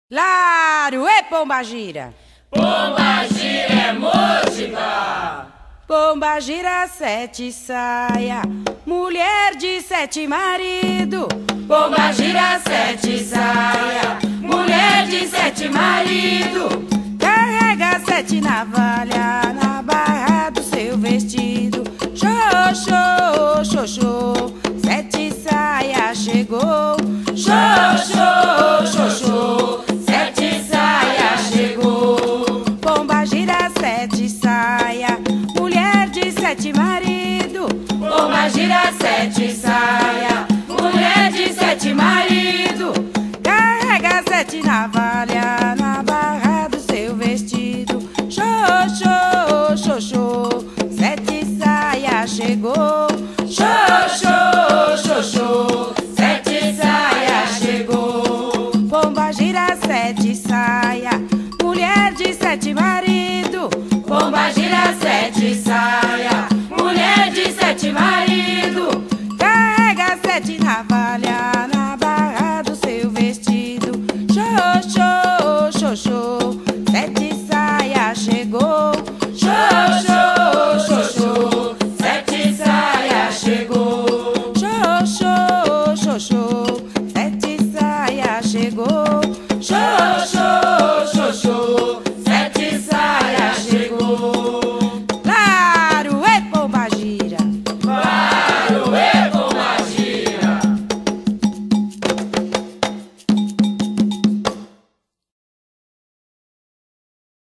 Lário e Pombagira. Pombagira é música. Pombagira, sete saia, mulher de sete marido. Pombagira, sete saia, mulher de sete marido. Carrega sete navalha na barra do seu vestido. Xoxô, xoxô, sete saia chegou. Xoxô, xoxô, sete saia chegou. Pombagira, sete saia, mulher de sete marido. Pombagira, sete saia, mulher de sete marido. Carrega sete navalha na barra do seu vestido. Xoxô, xoxô, sete saia chegou. Xoxô, xoxô, sete saia chegou. Pombagira, sete saia, mulher de sete marido. Pombagira, sete saia, mulher de sete marido. Carrega sete navalha